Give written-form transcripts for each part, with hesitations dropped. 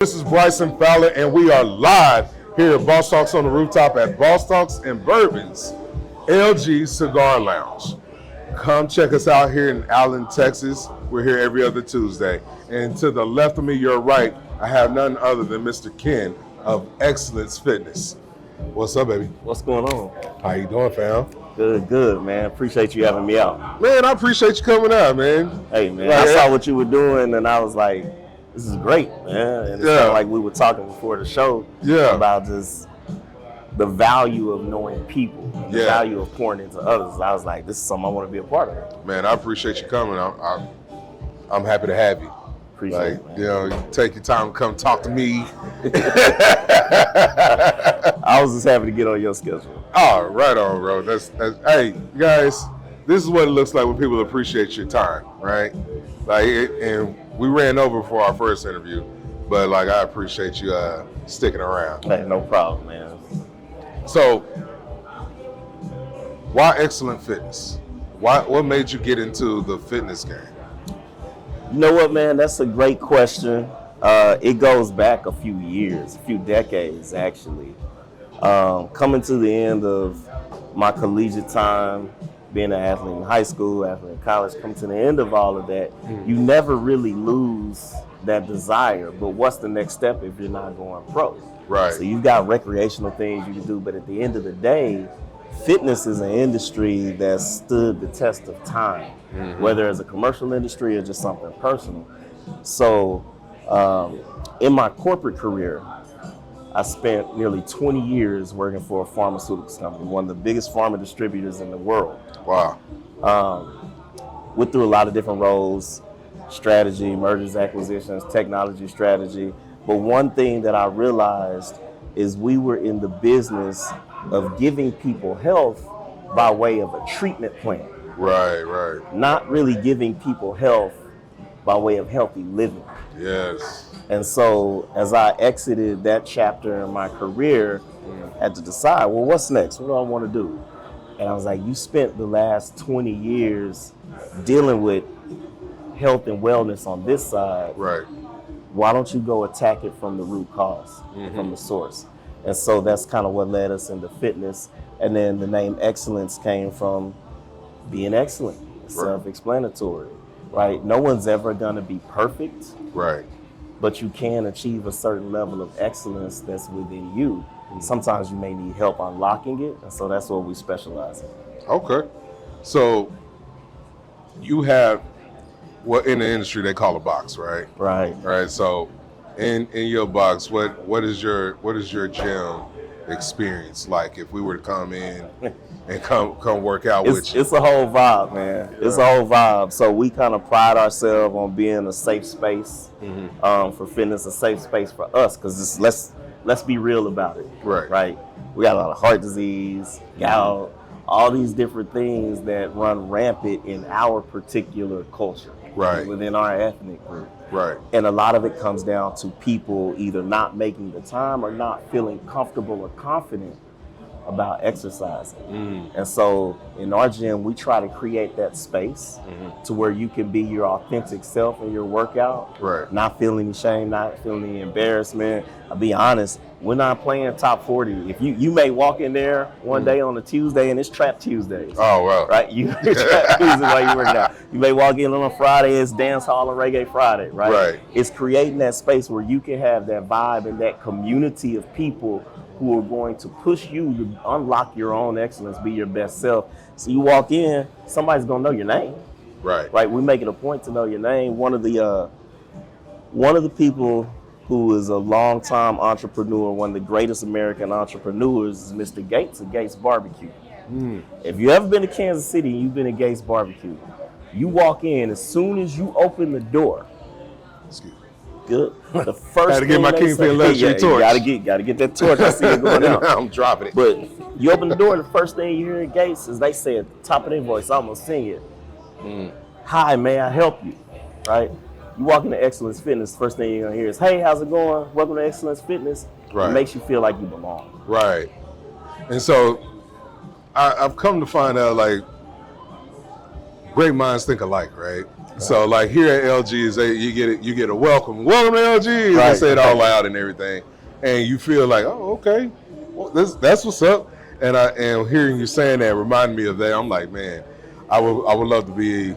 This is Bryson Fowler, and we are live here at Boss Talks on the Rooftop at Boss Talks and Bourbon's LG Cigar Lounge. Come check us out here in Allen, Texas. We're here every other Tuesday. And to the left of me, your right, I have none other than Mr. Ken of Xcellence Fitness. What's up, baby? What's going on? How you doing, fam? Good, man. Appreciate you having me out. Man, I appreciate you coming out, man. Hey, man, I saw what you were doing, and I was like, this is great, man. And it's kind of like we were talking before the show about just the value of knowing people, and the value of pouring into others. I was like, this is something I want to be a part of. Man, I appreciate you coming. I'm happy to have you. Appreciate it, man. You know, you take your time to come talk to me. I was just happy to get on your schedule. Oh, right on, bro. That's hey, guys, this is what it looks like when people appreciate your time, right? And we ran over for our first interview, but like I appreciate you sticking around. Hey, no problem, man. So, why Xcellent Fitness? What made you get into the fitness game? You know what, man? That's a great question. It goes back a few years, a few decades, actually. Coming to the end of my collegiate time, being an athlete in high school, athlete in college, coming to the end of all of that, you never really lose that desire. But what's the next step if you're not going pro? Right. So you've got recreational things you can do, but at the end of the day, fitness is an industry that stood the test of time, whether it's a commercial industry or just something personal. So in my corporate career, I spent nearly 20 years working for a pharmaceuticals company, one of the biggest pharma distributors in the world. Wow. Went through a lot of different roles, strategy, mergers, acquisitions, technology strategy. But one thing that I realized is we were in the business of giving people health by way of a treatment plan. Right. Not really giving people health by way of healthy living. Yes. And so as I exited that chapter in my career, I had to decide, well, what's next? What do I want to do? And I was like, you spent the last 20 years dealing with health and wellness on this side. Right. Why don't you go attack it from the root cause, from the source? And so that's kind of what led us into fitness. And then the name Xcellence came from being excellent, self-explanatory, right? No one's ever going to be perfect. Right. But you can achieve a certain level of excellence that's within you. Sometimes you may need help unlocking it, and so that's what we specialize in. Okay. So you have what in the industry they call a box, right? Right. So in your box, what is your gym experience like if we were to come in and come work out with you? It's a whole vibe, man. It's a whole vibe. So we kind of pride ourselves on being a safe space for fitness, a safe space for us, because let's be real about it. Right. We got a lot of heart disease, gout, all these different things that run rampant in our particular culture, within our ethnic group. Right. And a lot of it comes down to people either not making the time or not feeling comfortable or confident about exercising. And so in our gym, we try to create that space to where you can be your authentic self in your workout, not feeling any shame, not feeling any embarrassment. I'll be honest, we're not playing top 40. If you may walk in there one day on a Tuesday and it's Trap Tuesdays. Oh, wow. Right? You Trap Tuesdays while you're working out. You may walk in on a Friday, it's Dance Hall and Reggae Friday, right? It's creating that space where you can have that vibe and that community of people who are going to push you to unlock your own excellence, be your best self. So you walk in, somebody's gonna know your name. Right. We make it a point to know your name. One of the people who is a longtime entrepreneur, one of the greatest American entrepreneurs, is Mr. Gates of Gates Barbecue. If you've ever been to Kansas City and you've been to Gates Barbecue, you walk in, as soon as you open the door, good. The first Gotta get my Kingpin luxury torch. Gotta get that torch. I see it going out. I'm dropping it. But you open the door, and the first thing you hear at Gates is they say at the top of their voice, I'm gonna sing it. Hi, may I help you? Right? You walk into Xcellence Fitness, first thing you're gonna hear is, hey, how's it going? Welcome to Xcellence Fitness. It makes you feel like you belong. Right. And so I've come to find out, like, great minds think alike, right? So like here at LG's, you get a welcome to LG. They say it all loud and everything, and you feel like, oh, okay, well, that's what's up. And hearing you saying that reminded me of that. I'm like, man, I would love to be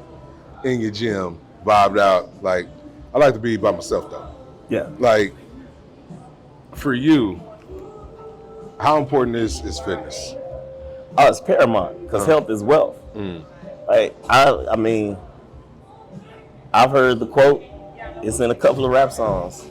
in your gym, vibed out. Like, I like to be by myself though. Yeah. Like, for you, how important is fitness? Oh, it's paramount because health is wealth. Like, I mean, I've heard the quote. It's in a couple of rap songs.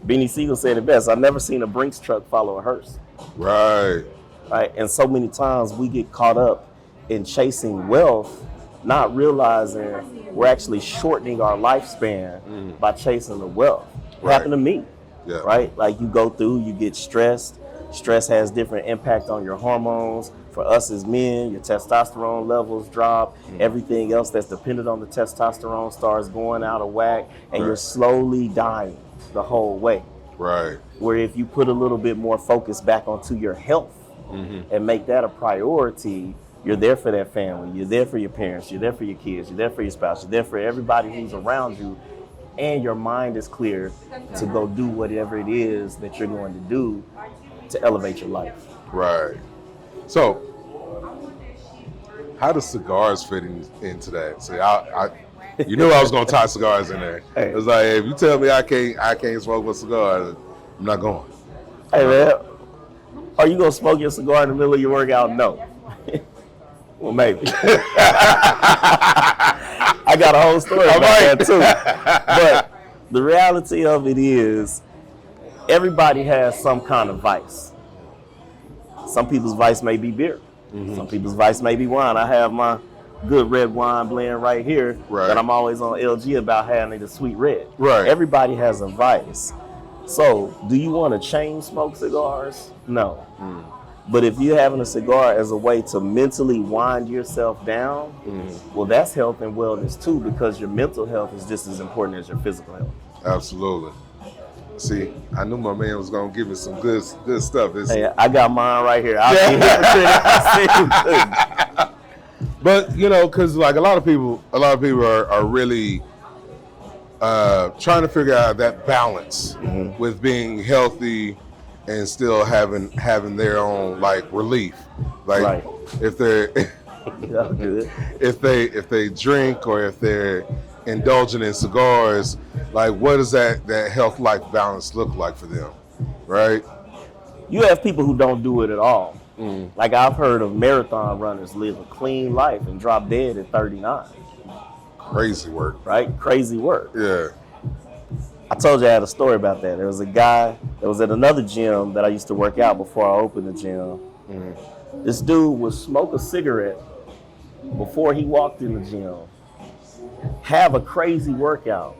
Beanie Siegel said it best. I've never seen a Brinks truck follow a hearse. Right. Right. And so many times we get caught up in chasing wealth, not realizing we're actually shortening our lifespan by chasing the wealth. It happened to me. Yeah. Right? Like you go through, you get stressed. Stress has different impact on your hormones. For us as men, your testosterone levels drop. Everything else that's dependent on the testosterone starts going out of whack, and you're slowly dying the whole way. Right. Where if you put a little bit more focus back onto your health and make that a priority, you're there for that family, you're there for your parents, you're there for your kids, you're there for your spouse, you're there for everybody who's around you, and your mind is clear to go do whatever it is that you're going to do to elevate your life. Right. So, how does cigars fit into that? See, you knew I was gonna tie cigars in there. Hey. It's like, if you tell me I can't smoke with cigars, I'm not going. Hey man, are you gonna smoke your cigar in the middle of your workout? No. Well, maybe. I got a whole story about that too. But the reality of it is, everybody has some kind of vice. Some people's vice may be beer. Some people's vice may be wine. I have my good red wine blend right here that I'm always on LG about having the sweet red. Right. Everybody has a vice. So, do you want to chain smoke cigars? No. But if you're having a cigar as a way to mentally wind yourself down, well, that's health and wellness too, because your mental health is just as important as your physical health. Absolutely. See, I knew my man was gonna give me some good stuff. Hey, I got mine right here. I'll be hypocrite. But because like a lot of people are really trying to figure out that balance with being healthy and still having their own like relief. Like if they're if they drink or if they're indulging in cigars, like what does that health life balance look like for them, right? You have people who don't do it at all. Like I've heard of marathon runners live a clean life and drop dead at 39. Crazy work. Right? Crazy work. Yeah. I told you I had a story about that. There was a guy that was at another gym that I used to work out before I opened the gym. This dude would smoke a cigarette before he walked in the gym, have a crazy workout,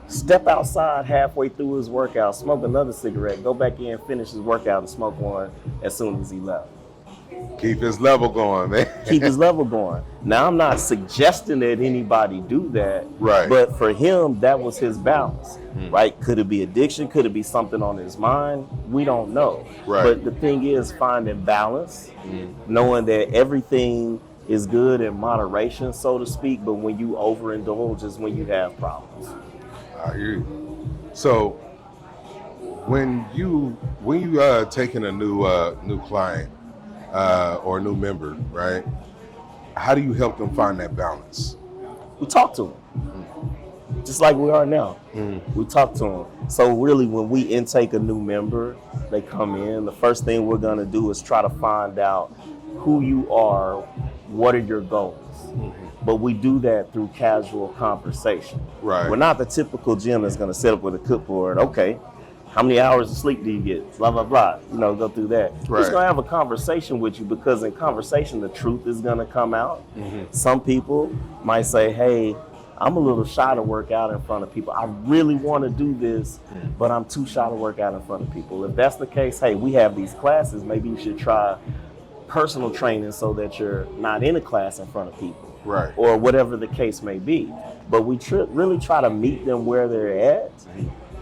step outside halfway through his workout, smoke another cigarette, go back in, finish his workout, and smoke one as soon as he left. Keep his level going, man. Keep his level going. Now, I'm not suggesting that anybody do that, right? But for him, that was his balance, right? Could it be addiction? Could it be something on his mind? We don't know. Right. But the thing is finding balance, knowing that everything is good in moderation, so to speak, but when you overindulge is when you have problems. I hear you. So when you taking a new client or a new member, right? How do you help them find that balance? We talk to them, just like we are now. We talk to them. So really, when we intake a new member, they come in, the first thing we're gonna do is try to find out who you are, what are your goals? But we do that through casual conversation. Right. We're not the typical gym that's going to set up with a clipboard. Okay, how many hours of sleep do you get? Blah, blah, blah. Go through that. Right. We're just going to have a conversation with you because in conversation, the truth is going to come out. Some people might say, hey, I'm a little shy to work out in front of people. I really want to do this, but I'm too shy to work out in front of people. If that's the case, hey, we have these classes. Maybe you should try personal training so that you're not in a class in front of people. Right. Or whatever the case may be. But we really try to meet them where they're at.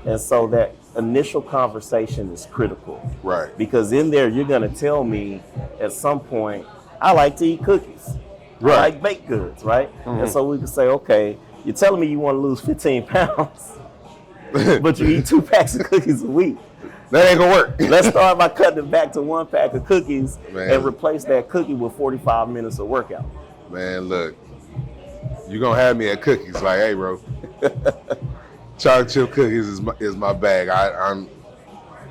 And so that initial conversation is critical. Right. Because in there, you're going to tell me at some point, I like to eat cookies. Right. I like baked goods, right? And so we can say, okay, You're telling me you want to lose 15 pounds, but you eat 2 packs of cookies a week. That ain't gonna work. Let's start by cutting it back to 1 pack of cookies Man. and replace that cookie with 45 minutes of workout. Man, look, you gonna have me at cookies. Like, hey, bro, chocolate chip cookies is my bag.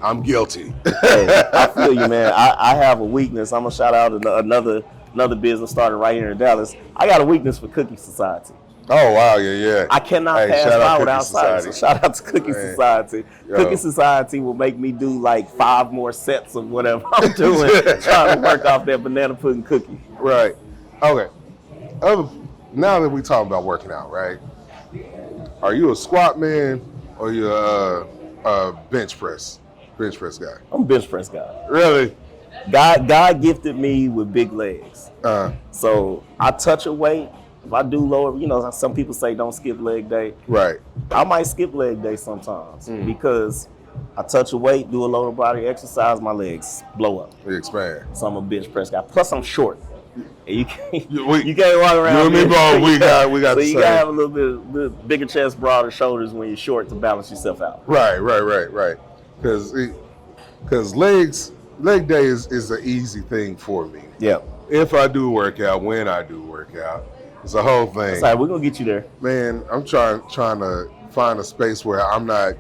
I'm guilty. Hey, I feel you, man. I have a weakness. I'm gonna shout out another business started right here in Dallas. I got a weakness for Cookie Society. Oh wow, yeah. I cannot pass by without cider. So shout out to Cookie Society. Yo. Cookie Society will make me do like 5 more sets of whatever I'm doing, trying to work off that banana pudding cookie. Right. Okay. Now that we talking about working out, right? Are you a squat man or you a bench press guy? I'm a bench press guy. Really? God gifted me with big legs. So I touch a weight. If I do lower, some people say don't skip leg day. Right. I might skip leg day sometimes because I touch a weight, do a lower body exercise, my legs blow up. We expand. So I'm a bench press guy. Plus I'm short. And you can't walk You around. and me both. We got. So the you same. gotta have a little bit bigger chest, broader shoulders when you're short to balance yourself out. Right. Because leg day is an easy thing for me. Yeah. If I do work out, when I do work out, it's a whole thing. Sorry, we're gonna get you there. Man, I'm trying to find a space where I'm not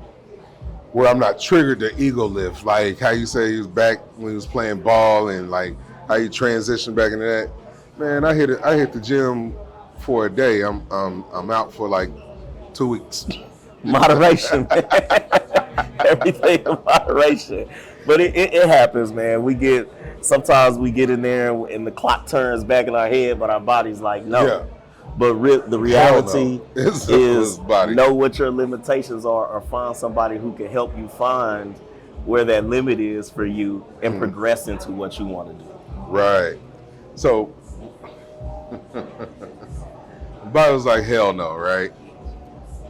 triggered to ego lift. Like how you say he was back when he was playing ball and like how you transition back into that. Man, I hit the gym for a day. I'm out for like 2 weeks. Moderation. Everything in moderation. But it happens, man. Sometimes we get in there and the clock turns back in our head, but our body's like, no. Yeah. But the reality is know what your limitations are or find somebody who can help you find where that limit is for you and progress into what you want to do. Right. So, body's like, hell no, right?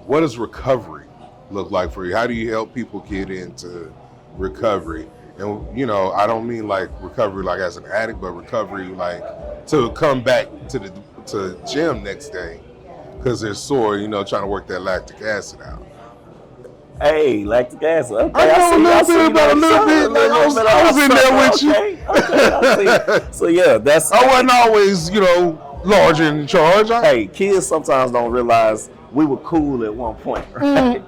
What does recovery look like for you? How do you help people get into recovery? And I don't mean like recovery like as an addict, but recovery like to come back to gym next day because they're sore, trying to work that lactic acid out. Hey, lactic acid. Okay, I was in there with you. Okay. So yeah, I wasn't always, large in charge. Hey, kids sometimes don't realize we were cool at one point, right?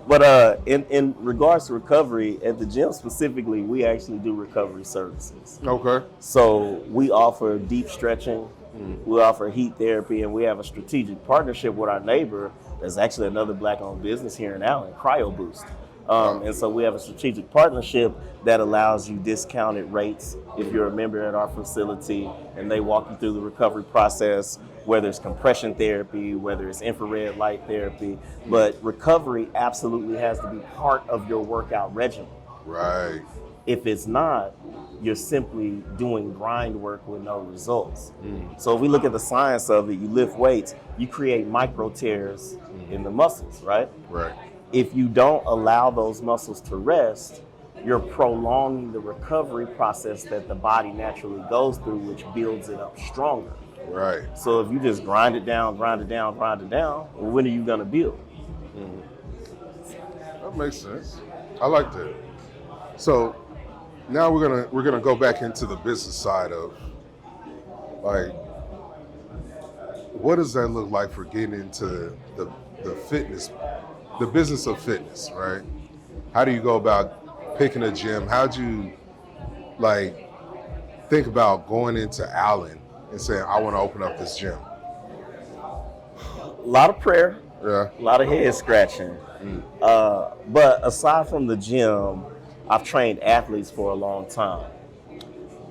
But in regards to recovery, at the gym specifically, we actually do recovery services. Okay. So we offer deep stretching, we offer heat therapy, and we have a strategic partnership with our neighbor that's actually another Black-owned business here in Allen, Cryo Boost. And so we have a strategic partnership that allows you discounted rates if you're a member at our facility, and they walk you through the recovery process, whether it's compression therapy, whether it's infrared light therapy. But recovery absolutely has to be part of your workout regimen. Right. If it's not, you're simply doing grind work with no results. So if we look at the science of it, you lift weights, you create micro tears in the muscles, right? Right. If you don't allow those muscles to rest, you're prolonging the recovery process that the body naturally goes through, which builds it up stronger. Right. So if you just grind it down, well, when are you gonna build? That makes sense. I like that. So now we're gonna go back into the business side of like, what does that look like for getting into the fitness, the business of fitness, right? How do you go about picking a gym? How'd you like think about going into Allen and saying, I want to open up this gym? A lot of prayer, yeah, a lot of head scratching. But aside from the gym, I've trained athletes for a long time,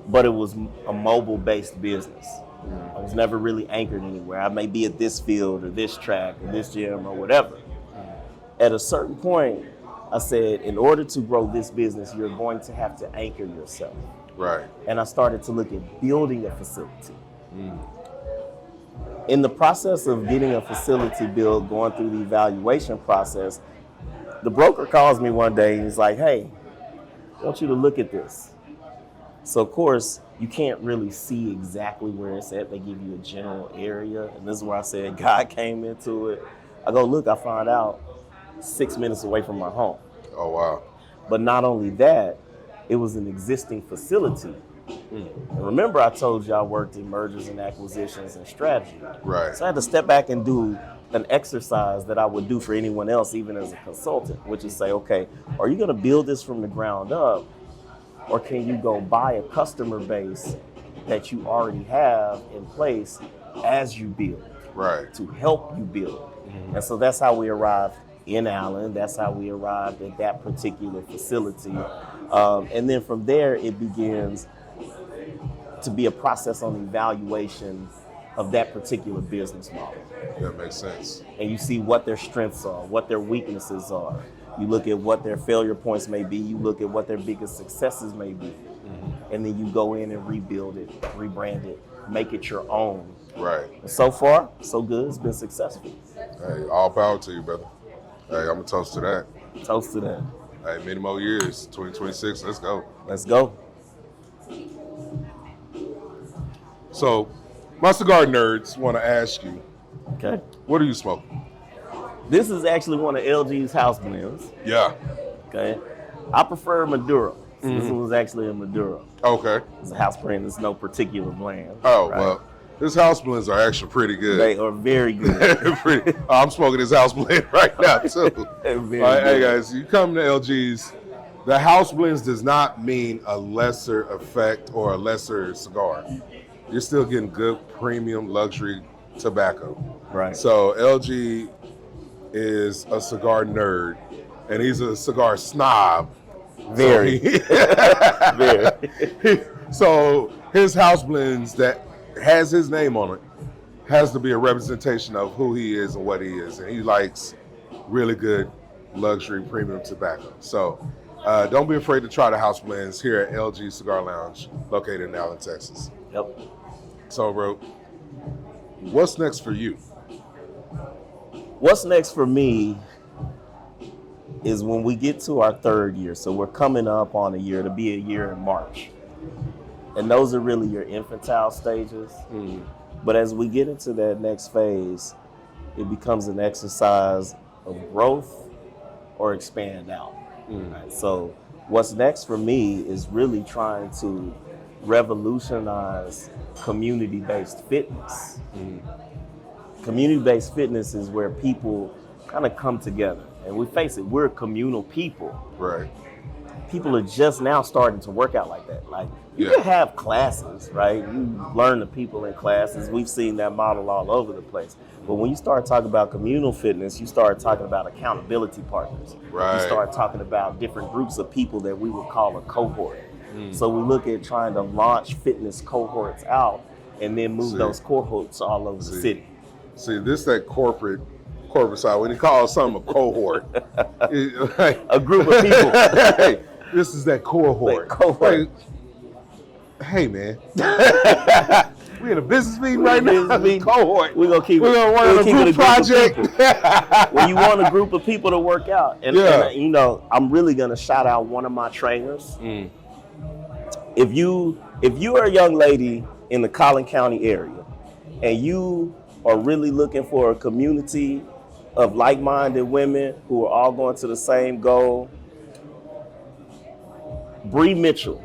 but it was a mobile-based business. I was never really anchored anywhere. I may be at this field or this track or this gym or whatever. At a certain point, I said, in order to grow this business, you're going to have to anchor yourself. Right. And I started to look at building a facility. In the process of getting a facility built, going through the evaluation process, the broker calls me one day and he's like, hey, I want you to look at this. So of course, you can't really see exactly where it's at. They give you a general area. And this is where I said God came into it. I go, look, I found out 6 minutes away from my home. Oh, wow. But not only that, it was an existing facility. And remember, I told you I worked in mergers and acquisitions and strategy. Right. So I had to step back and do an exercise that I would do for anyone else, even as a consultant, which is say, okay, are you going to build this from the ground up, or can you go buy a customer base that you already have in place as you build, right, to help you build? And so that's how we arrived in Allen. That's how we arrived at that particular facility. And then from there, it begins to be a process on evaluation of that particular business model. That makes sense. And you see what their strengths are, what their weaknesses are. You look at what their failure points may be. You look at what their biggest successes may be. And then you go in and rebuild it, rebrand it, make it your own. Right. And so far, so good. It's been successful. Hey, all power to you, brother. Hey, I'm going to toast to that. Toast to that. Hey, many more years, 2026, let's go. Let's go. So, my cigar nerds want to ask you, Okay. what are you smoking? This is actually one of LG's house blends. Yeah. Okay. I prefer Maduro. So this one was actually a Maduro. Okay. It's a house brand. It's no particular blend. Oh, right? well, his house blends are actually pretty good. They are very good. I'm smoking his house blend right now, too. They're very All right, good. hey, guys, you come to LG's. The house blends does not mean a lesser effect or a lesser cigar. You're still getting good premium luxury tobacco. Right. So LG is a cigar nerd, and he's a cigar snob. Very. Very. So his house blends that has his name on it has to be a representation of who he is and what he is, and he likes really good luxury premium tobacco. So don't be afraid to try the house blends here at LG Cigar Lounge, located in Allen, Texas. Yep. So, bro, what's next for you? What's next for me is when we get to our third year. So we're coming up on a year, to be a year in March. And those are really your infantile stages. But as we get into that next phase, it becomes an exercise of growth or expand out. Right? So what's next for me is really trying to revolutionize community-based fitness. Community-based fitness is where people kind of come together. And we face it, we're communal people. Right. People are just now starting to work out like that. Like, you can have classes, right? You learn the people in classes. We've seen that model all over the place. But when you start talking about communal fitness, you start talking about accountability partners. Right. You start talking about different groups of people that we would call a cohort. So we look at trying to launch fitness cohorts out and then move those cohorts all over the city. See, this that corporate side. When you call something a cohort, a group of people. Hey, this is that cohort. Cohort. Hey, man. We in a business meeting right now. Cohort. We're gonna run a group project. Well, you want a group of people to work out, and you know, I'm really gonna shout out one of my trainers. If you are a young lady in the Collin County area, and you are really looking for a community of like-minded women who are all going to the same goal, Bree Mitchell,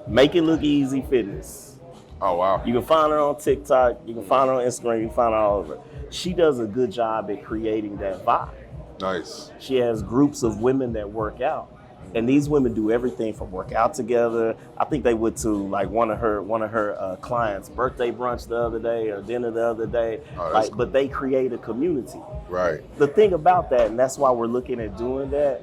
Make It Look Easy Fitness. Oh, wow. You can find her on TikTok, you can find her on Instagram, you can find her all over. She does a good job at creating that vibe. Nice. She has groups of women that work out. And these women do everything from work out together. I think they went to like one of her clients' birthday brunch the other day or dinner the other day. Oh, cool. But they create a community. Right. The thing about that, and that's why we're looking at doing that,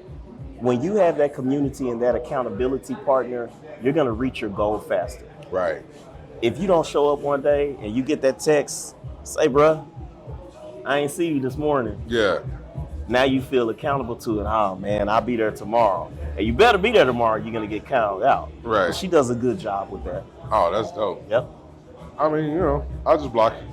when you have that community and that accountability partner, you're gonna reach your goal faster. Right. If you don't show up one day and you get that text, say, bruh, I ain't see you this morning. Yeah. Now you feel accountable to it. Oh man, I'll be there tomorrow. And you better be there tomorrow. You're gonna get counted out. Right. But she does a good job with that. Oh, that's dope. Yep. I mean, you know, I'll just block you.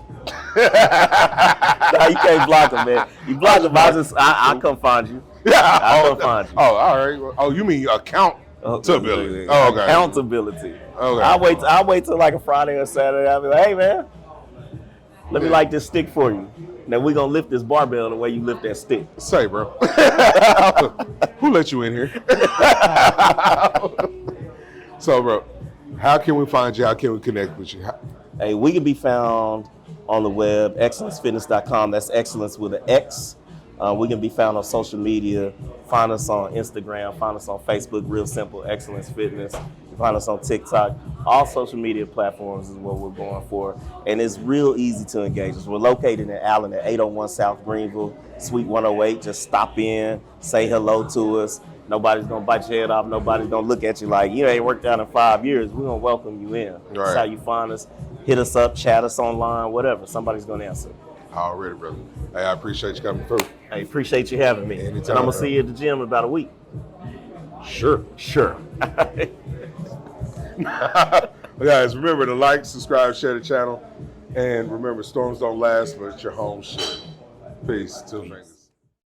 No, you can't block them, man. You block them, I'll come find you. Yeah. I'll come find you. Oh, all right. Oh, you mean account Accountability. Oh, okay. Accountability. Okay. I'll wait till like a Friday or Saturday. I'll be like, hey man, let me light this stick for you. Now we're gonna lift this barbell the way you lift that stick. Say, bro. Who let you in here? So, bro, how can we find you? How can we connect with you? Hey, we can be found on the web, excellencefitness.com. That's excellence with an X. We can be found on social media. Find us on Instagram. Find us on Facebook. Real simple, Excellence Fitness. You find us on TikTok. All social media platforms is what we're going for. And it's real easy to engage us. We're located in Allen at 801 South Greenville, Suite 108. Just stop in, say hello to us. Nobody's going to bite your head off. Nobody's going to look at you like, you ain't worked out in 5 years. We're going to welcome you in. Right. That's how you find us. Hit us up, chat us online, whatever. Somebody's going to answer. Already, brother. Hey, I appreciate you coming through. I appreciate you having me. Anytime, and I'm going to see you at the gym in about a week. Sure. Guys, remember to like, subscribe, share the channel. And remember, storms don't last, but your home should. Peace. Two fingers.